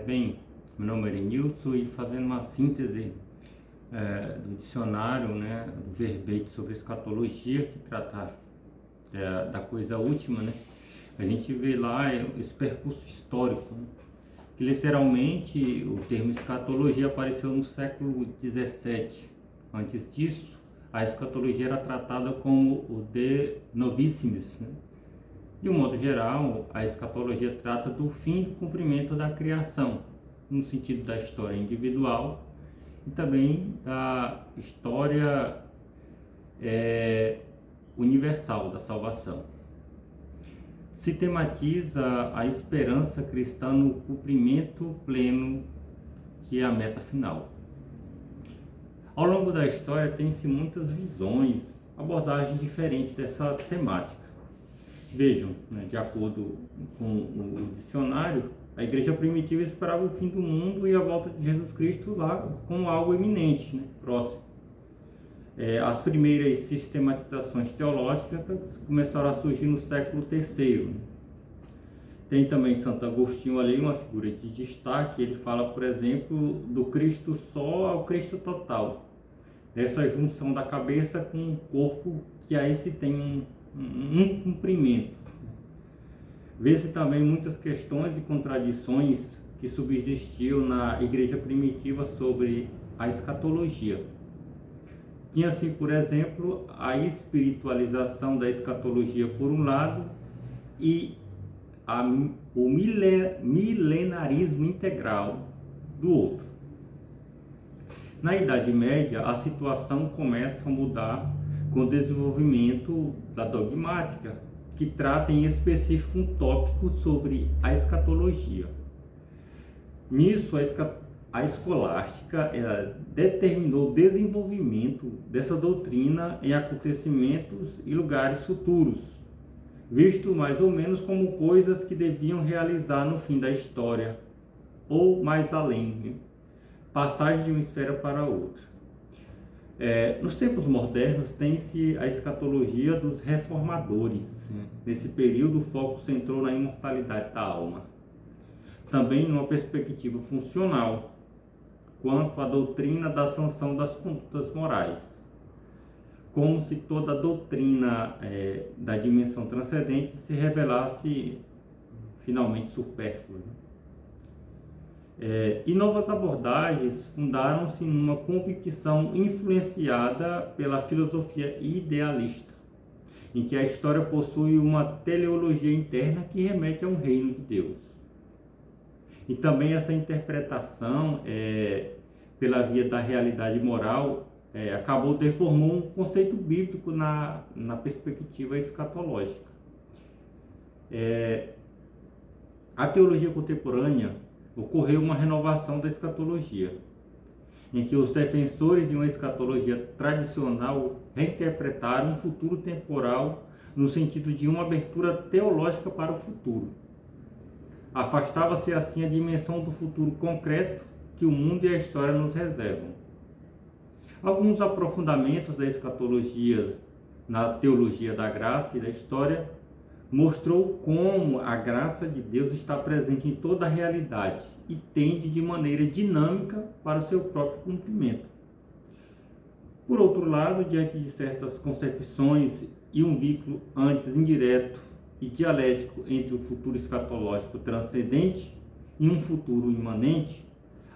Bem, meu nome é Erenilson e fazendo uma síntese do dicionário, né, do verbete sobre escatologia, que trata da coisa última, né, a gente vê lá esse percurso histórico, né, que literalmente o termo escatologia apareceu no século XVII. Antes disso, a escatologia era tratada como o de novissimis, né? De um modo geral, a escatologia trata do fim do cumprimento da criação, no sentido da história individual e também da história universal da salvação. Se tematiza a esperança cristã no cumprimento pleno, que é a meta final. Ao longo da história tem-se muitas visões, abordagens diferentes dessa temática. Vejam, né, de acordo com o dicionário, a igreja primitiva esperava o fim do mundo e a volta de Jesus Cristo lá como algo iminente, né, próximo. As primeiras sistematizações teológicas começaram a surgir no século III. Né? Tem também Santo Agostinho ali, uma figura de destaque. Ele fala, por exemplo, do Cristo só ao Cristo total, dessa junção da cabeça com o corpo, que aí se tem um cumprimento. Vê-se também muitas questões e contradições que subsistiam na igreja primitiva sobre a escatologia. Tinha-se, por exemplo, a espiritualização da escatologia por um lado e o milenarismo integral do outro. Na Idade Média, a situação começa a mudar com o desenvolvimento da dogmática, que trata em específico um tópico sobre a escatologia. Nisso, a escolástica determinou o desenvolvimento dessa doutrina em acontecimentos e lugares futuros, visto mais ou menos como coisas que deviam realizar no fim da história, ou mais além, né? Passagem de uma esfera para outra. Nos tempos modernos, tem-se a escatologia dos reformadores. Né? Nesse período, o foco centrou na imortalidade da alma. Também numa perspectiva funcional, quanto à doutrina da sanção das condutas morais. Como se toda a doutrina da dimensão transcendente se revelasse finalmente supérflua. Né? E novas abordagens fundaram-se numa convicção influenciada pela filosofia idealista, em que a história possui uma teleologia interna que remete a um reino de Deus. E também essa interpretação, pela via da realidade moral, acabou deformando um conceito bíblico na perspectiva escatológica. A teologia contemporânea ocorreu uma renovação da escatologia, em que os defensores de uma escatologia tradicional reinterpretaram um futuro temporal no sentido de uma abertura teológica para o futuro. Afastava-se assim a dimensão do futuro concreto que o mundo e a história nos reservam. Alguns aprofundamentos da escatologia na teologia da graça e da história mostrou como a graça de Deus está presente em toda a realidade e tende de maneira dinâmica para o seu próprio cumprimento. Por outro lado, diante de certas concepções e um vínculo antes indireto e dialético entre o futuro escatológico transcendente e um futuro imanente,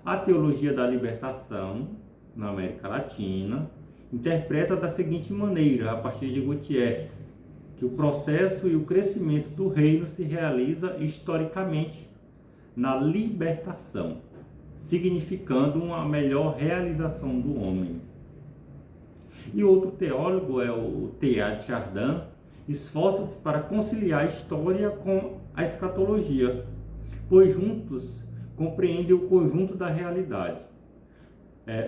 a teologia da libertação, na América Latina, interpreta da seguinte maneira, a partir de Gutierrez, que o processo e o crescimento do reino se realiza historicamente na libertação, significando uma melhor realização do homem. E outro teólogo é o Teilhard de Chardin, esforça-se para conciliar a história com a escatologia, pois juntos compreendem o conjunto da realidade.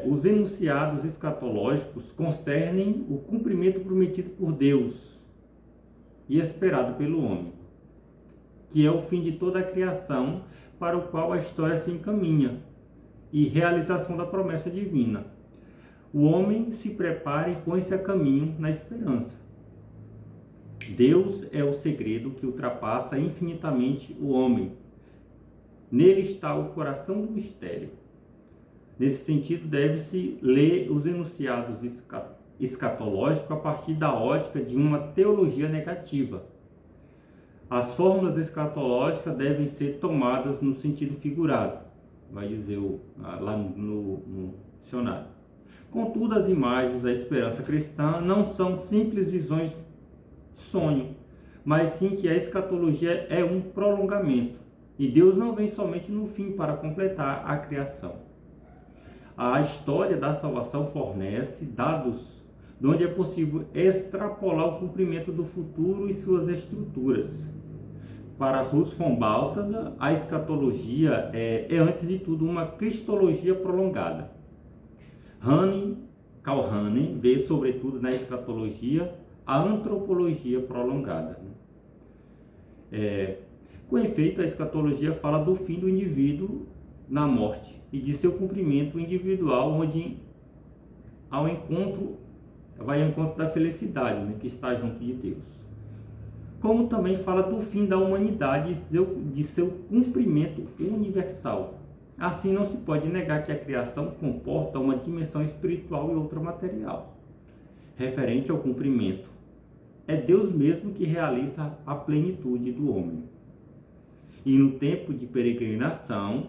Os enunciados escatológicos concernem o cumprimento prometido por Deus e esperado pelo homem, que é o fim de toda a criação para o qual a história se encaminha, e realização da promessa divina. O homem se prepara e põe-se a caminho na esperança. Deus é o segredo que ultrapassa infinitamente o homem, Nele está o coração do mistério. Nesse sentido, deve-se ler os enunciados escatológicos a partir da ótica de uma teologia negativa. As fórmulas escatológicas devem ser tomadas no sentido figurado, vai dizer lá no dicionário. Contudo, as imagens da esperança cristã não são simples visões de sonho, mas sim que a escatologia é um prolongamento, e Deus não vem somente no fim para completar a criação. A história da salvação fornece dados de onde é possível extrapolar o cumprimento do futuro e suas estruturas. Para Russ von Balthasar, a escatologia é antes de tudo uma cristologia prolongada. Karl Rahner vê sobretudo na escatologia a antropologia prolongada. Com efeito, a escatologia fala do fim do indivíduo na morte e de seu cumprimento individual, onde vai ao encontro da felicidade, que está junto de Deus. Como também fala do fim da humanidade e de seu cumprimento universal. Assim, não se pode negar que a criação comporta uma dimensão espiritual e outra material, referente ao cumprimento. É Deus mesmo que realiza a plenitude do homem. E no tempo de peregrinação,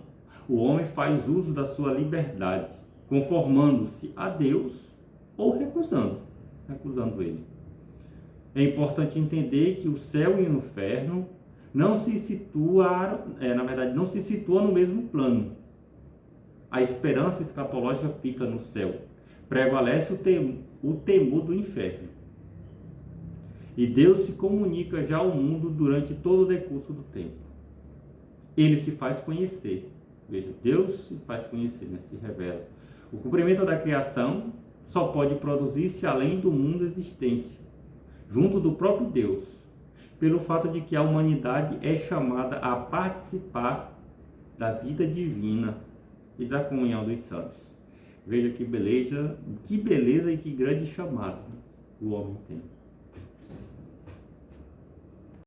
o homem faz uso da sua liberdade, conformando-se a Deus ou recusando ele. É importante entender que o céu e o inferno não se situam no mesmo plano. A esperança escatológica fica no céu. Prevalece o temor do inferno. E Deus se comunica já ao mundo durante todo o decurso do tempo. Ele se faz conhecer. Veja, Deus se faz conhecer, se revela. O cumprimento da criação só pode produzir-se além do mundo existente, junto do próprio Deus, pelo fato de que a humanidade é chamada a participar da vida divina e da comunhão dos santos. Veja que beleza e que grande chamado o homem tem.